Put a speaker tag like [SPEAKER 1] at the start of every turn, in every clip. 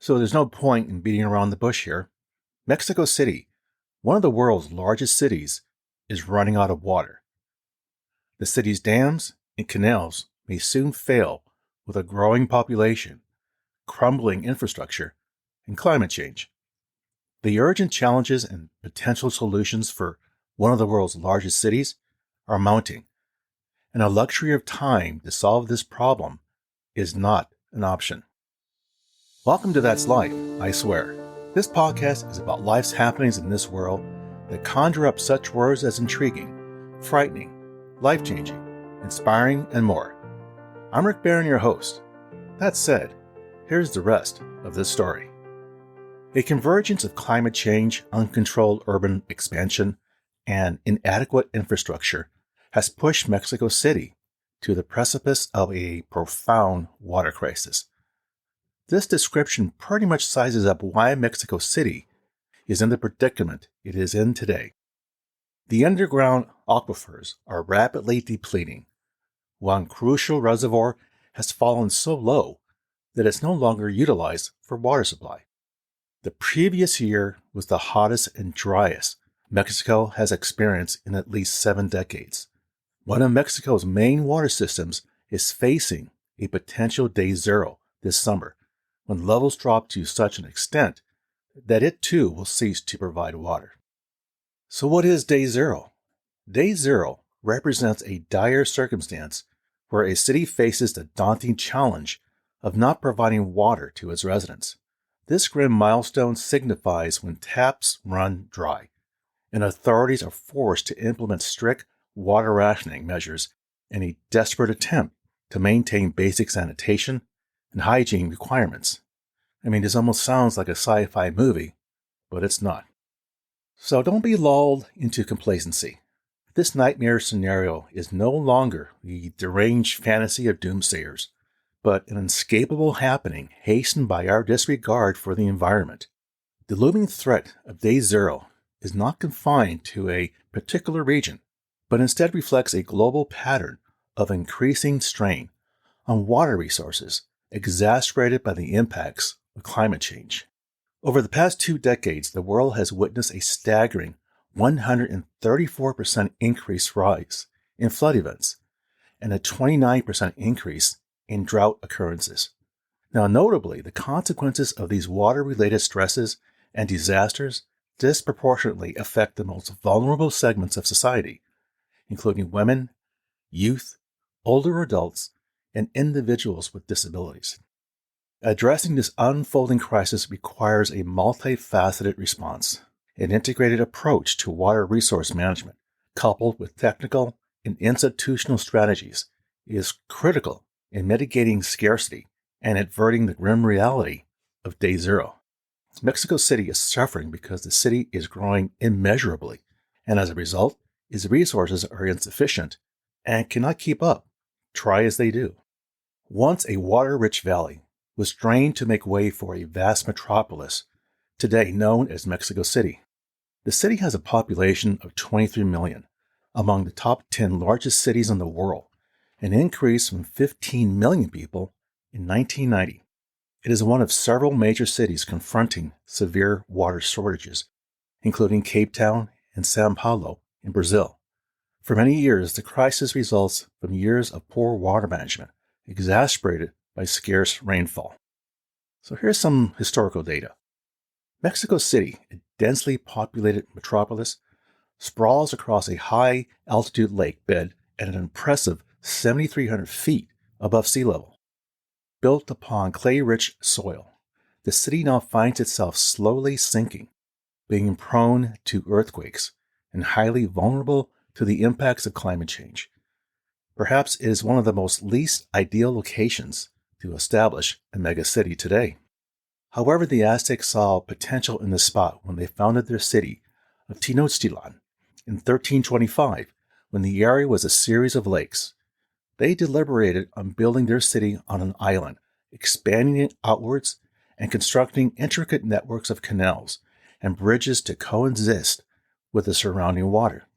[SPEAKER 1] So there's no point in beating around the bush here. Mexico City, one of the world's largest cities, is running out of water. The city's dams and canals may soon fail with a growing population, crumbling infrastructure, and climate change. The urgent challenges and potential solutions for one of the world's largest cities are mounting, and a luxury of time to solve this problem is not an option. Welcome to That's Life, I swear. This podcast is about life's happenings in this world that conjure up such words as intriguing, frightening, life-changing, inspiring, and more. I'm Rick Barron, your host. That said, here's the rest of this story. A convergence of climate change, uncontrolled urban expansion, and inadequate infrastructure has pushed Mexico City to the precipice of a profound water crisis. This description pretty much sizes up why Mexico City is in the predicament it is in today. The underground aquifers are rapidly depleting. One crucial reservoir has fallen so low that it's no longer utilized for water supply. The previous year was the hottest and driest Mexico has experienced in at least 7 decades. One of Mexico's main water systems is facing a potential day zero this summer, when levels drop to such an extent that it too will cease to provide water. So what is day zero? Day zero represents a dire circumstance where a city faces the daunting challenge of not providing water to its residents. This grim milestone signifies when taps run dry, and authorities are forced to implement strict water rationing measures in a desperate attempt to maintain basic sanitation and hygiene requirements. I mean, this almost sounds like a sci-fi movie, but it's not. So don't be lulled into complacency. This nightmare scenario is no longer the deranged fantasy of doomsayers, but an inescapable happening hastened by our disregard for the environment. The looming threat of day zero is not confined to a particular region, but instead reflects a global pattern of increasing strain on water resources, exacerbated by the impacts of climate change. Over the past 2 decades, the world has witnessed a staggering 134% rise in flood events and a 29% increase in drought occurrences. Now, notably, the consequences of these water-related stresses and disasters disproportionately affect the most vulnerable segments of society, including women, youth, older adults, and individuals with disabilities. Addressing this unfolding crisis requires a multifaceted response. An integrated approach to water resource management, coupled with technical and institutional strategies, is critical in mitigating scarcity and averting the grim reality of day zero. Mexico City is suffering because the city is growing immeasurably, and as a result, its resources are insufficient and cannot keep up, try as they do. Once a water-rich valley was drained to make way for a vast metropolis, today known as Mexico City. The city has a population of 23 million, among the top 10 largest cities in the world, an increase from 15 million people in 1990. It is one of several major cities confronting severe water shortages, including Cape Town and Sao Paulo in Brazil. For many years, the crisis results from years of poor water management, exacerbated by scarce rainfall. So here's some historical data. Mexico City, a densely populated metropolis, sprawls across a high-altitude lake bed at an impressive 7,300 feet above sea level. Built upon clay-rich soil, the city now finds itself slowly sinking, being prone to earthquakes and highly vulnerable to the impacts of climate change. Perhaps it is one of the most least ideal locations to establish a megacity today. However, the Aztecs saw potential in the spot when they founded their city of Tenochtitlan in 1325, when the area was a series of lakes. They deliberated on building their city on an island, expanding it outwards, and constructing intricate networks of canals and bridges to coexist with the surrounding water.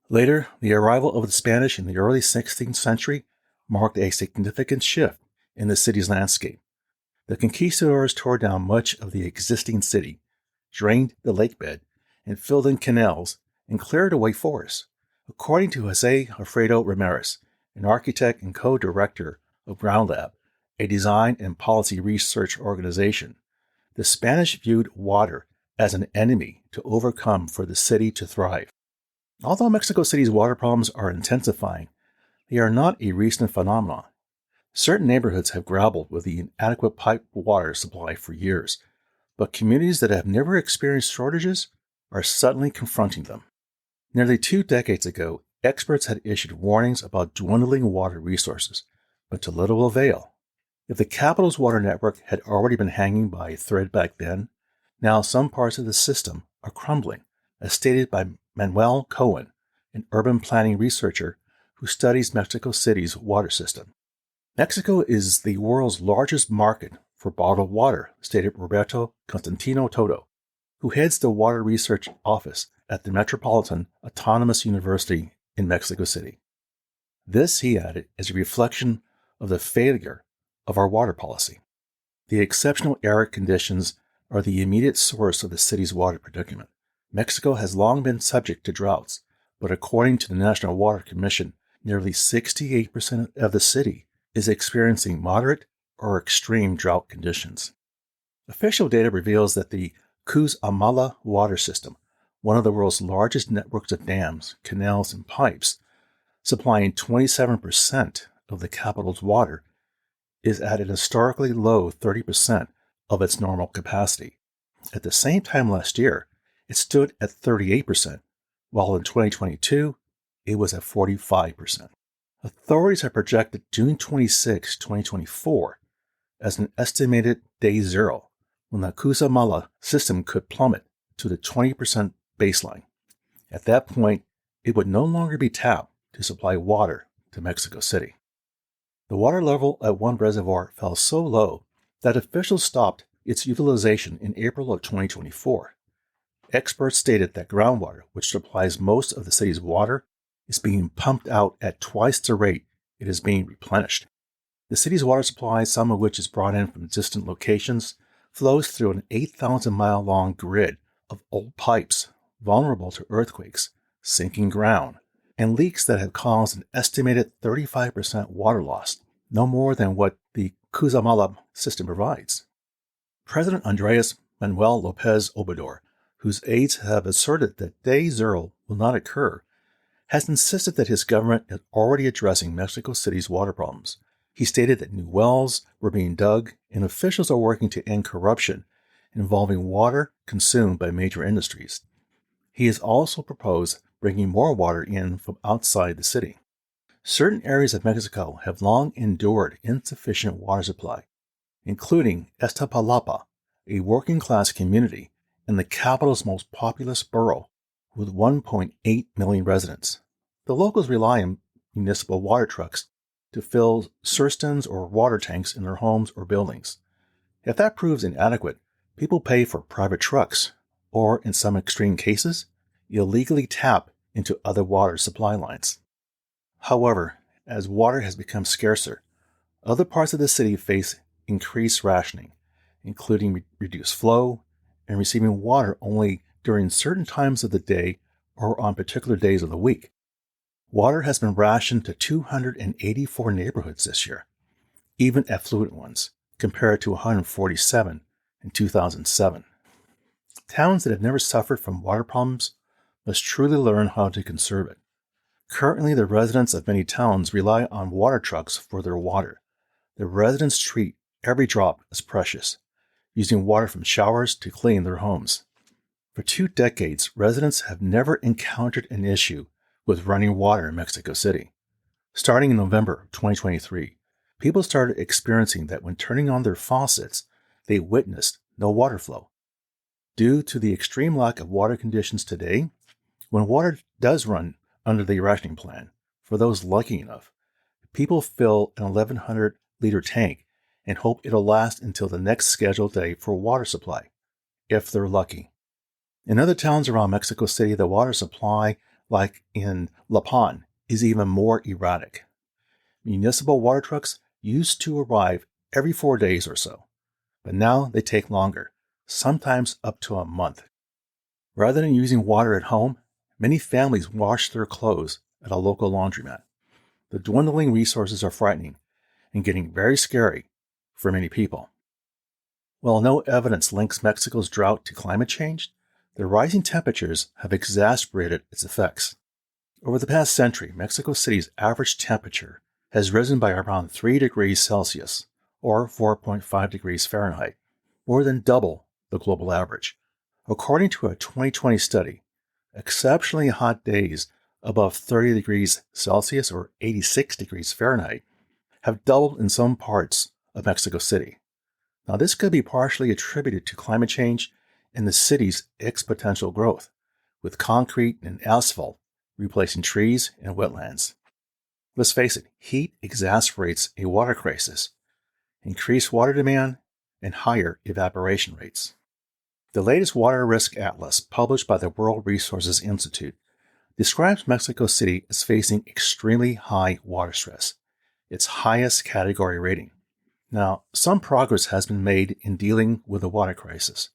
[SPEAKER 1] Later, the arrival of the Spanish in the early 16th century marked a significant shift in the city's landscape. The conquistadors tore down much of the existing city, drained the lake bed, and filled in canals and cleared away forests. According to Jose Alfredo Ramirez, an architect and co-director of Ground Lab, a design and policy research organization, the Spanish viewed water as an enemy to overcome for the city to thrive. Although Mexico City's water problems are intensifying, they are not a recent phenomenon. Certain neighborhoods have grappled with the inadequate pipe water supply for years, but communities that have never experienced shortages are suddenly confronting them. Nearly 2 decades ago, experts had issued warnings about dwindling water resources, but to little avail. If the capital's water network had already been hanging by a thread back then, now some parts of the system are crumbling, as stated by Manuel Cohen, an urban planning researcher who studies Mexico City's water system. Mexico is the world's largest market for bottled water, stated Roberto Constantino Toto, who heads the Water Research Office at the Metropolitan Autonomous University in Mexico City. This, he added, is a reflection of the failure of our water policy. The exceptional arid conditions are the immediate source of the city's water predicament. Mexico has long been subject to droughts, but according to the National Water Commission, nearly 68% of the city is experiencing moderate or extreme drought conditions. Official data reveals that the Cutzamala water system, one of the world's largest networks of dams, canals, and pipes, supplying 27% of the capital's water, is at an historically low 30% of its normal capacity. At the same time last year, it stood at 38%, while in 2022, it was at 45%. Authorities have projected June 26, 2024 as an estimated day zero when the Cutzamala system could plummet to the 20% baseline. At that point, it would no longer be tapped to supply water to Mexico City. The water level at one reservoir fell so low that officials stopped its utilization in April of 2024. Experts stated that groundwater, which supplies most of the city's water, is being pumped out at twice the rate it is being replenished. The city's water supply, some of which is brought in from distant locations, flows through an 8,000-mile-long grid of old pipes vulnerable to earthquakes, sinking ground, and leaks that have caused an estimated 35% water loss, no more than what the Cutzamala system provides. President Andres Manuel Lopez Obrador, whose aides have asserted that day zero will not occur, has insisted that his government is already addressing Mexico City's water problems. He stated that new wells were being dug and officials are working to end corruption involving water consumed by major industries. He has also proposed bringing more water in from outside the city. Certain areas of Mexico have long endured insufficient water supply, including Iztapalapa, a working-class community and the capital's most populous borough with 1.8 million residents. The locals rely on municipal water trucks to fill cisterns or water tanks in their homes or buildings. If that proves inadequate, people pay for private trucks, or in some extreme cases, illegally tap into other water supply lines. However, as water has become scarcer, other parts of the city face increased rationing, including reduced flow and receiving water only during certain times of the day or on particular days of the week. Water has been rationed to 284 neighborhoods this year, even affluent ones, compared to 147 in 2007. Towns that have never suffered from water problems must truly learn how to conserve it. Currently, the residents of many towns rely on water trucks for their water. The residents treat every drop as precious, using water from showers to clean their homes. For 2 decades, residents have never encountered an issue with running water in Mexico City. Starting in November 2023, people started experiencing that when turning on their faucets, they witnessed no water flow. Due to the extreme lack of water conditions today, when water does run under the rationing plan, for those lucky enough, people fill an 1,100-liter tank and hope it'll last until the next scheduled day for water supply, if they're lucky. In other towns around Mexico City, the water supply, like in La Pan, is even more erratic. Municipal water trucks used to arrive every 4 days or so, but now they take longer, sometimes up to a month. Rather than using water at home, many families wash their clothes at a local laundromat. The dwindling resources are frightening and getting very scary for many people. While no evidence links Mexico's drought to climate change, the rising temperatures have exacerbated its effects. Over the past century, Mexico City's average temperature has risen by around 3 degrees Celsius, or 4.5 degrees Fahrenheit, more than double the global average. According to a 2020 study, exceptionally hot days above 30 degrees Celsius or 86 degrees Fahrenheit have doubled in some parts of Mexico City. Now, this could be partially attributed to climate change and the city's exponential growth, with concrete and asphalt replacing trees and wetlands. Let's face it, heat exacerbates a water crisis, increased water demand, and higher evaporation rates. The latest Water Risk Atlas, published by the World Resources Institute, describes Mexico City as facing extremely high water stress, its highest category rating. Now, some progress has been made in dealing with the water crisis.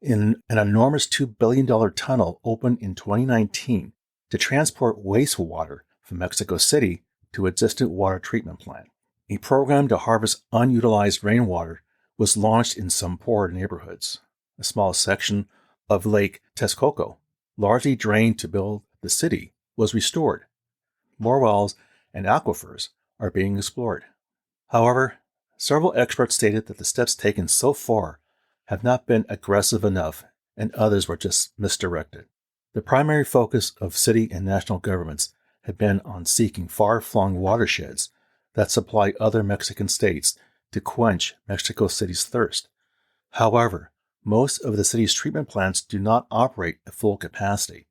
[SPEAKER 1] An enormous $2 billion tunnel opened in 2019 to transport wastewater from Mexico City to a distant water treatment plant. A program to harvest unutilized rainwater was launched in some poor neighborhoods. A small section of Lake Texcoco, largely drained to build the city, was restored. More wells and aquifers are being explored. However, several experts stated that the steps taken so far have not been aggressive enough and others were just misdirected. The primary focus of city and national governments had been on seeking far-flung watersheds that supply other Mexican states to quench Mexico City's thirst. However, most of the city's treatment plants do not operate at full capacity.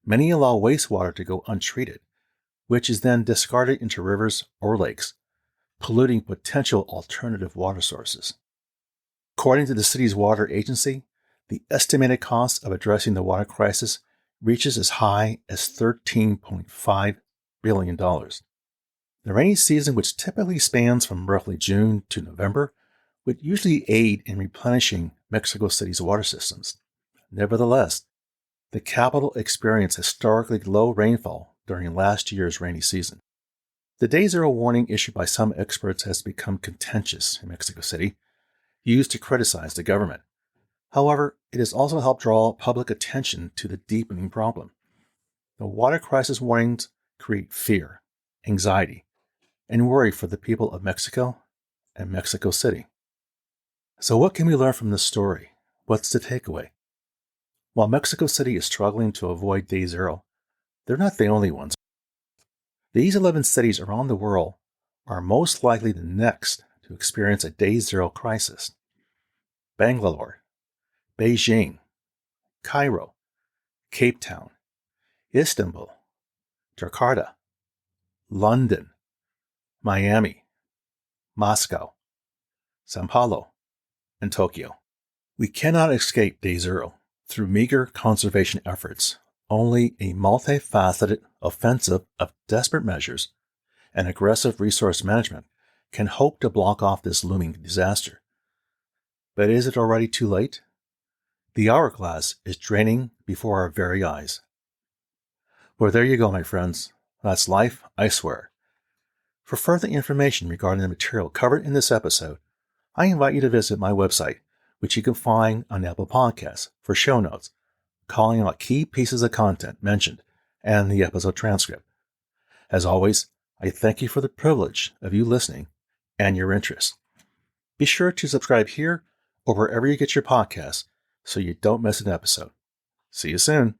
[SPEAKER 1] Many allow wastewater to go untreated, which is then discarded into rivers or lakes, polluting potential alternative water sources. According to the city's water agency, the estimated cost of addressing the water crisis reaches as high as $13.5 billion. The rainy season, which typically spans from roughly June to November, would usually aid in replenishing Mexico City's water systems. Nevertheless, the capital experienced historically low rainfall during last year's rainy season. The Day Zero warning issued by some experts has become contentious in Mexico City, used to criticize the government. However, it has also helped draw public attention to the deepening problem. The water crisis warnings create fear, anxiety, and worry for the people of Mexico and Mexico City. So what can we learn from this story? What's the takeaway? While Mexico City is struggling to avoid Day Zero, they're not the only ones. These 11 cities around the world are most likely the next to experience a Day Zero crisis. Bangalore, Beijing, Cairo, Cape Town, Istanbul, Jakarta, London, Miami, Moscow, Sao Paulo, and Tokyo. We cannot escape Day Zero through meager conservation efforts. Only a multifaceted offensive of desperate measures and aggressive resource management can hope to block off this looming disaster. But is it already too late? The hourglass is draining before our very eyes. Well, there you go, my friends. That's life, I swear. For further information regarding the material covered in this episode, I invite you to visit my website, which you can find on Apple Podcasts, for show notes, calling out key pieces of content mentioned, and the episode transcript. As always, I thank you for the privilege of you listening and your interest. Be sure to subscribe here or wherever you get your podcasts so you don't miss an episode. See you soon.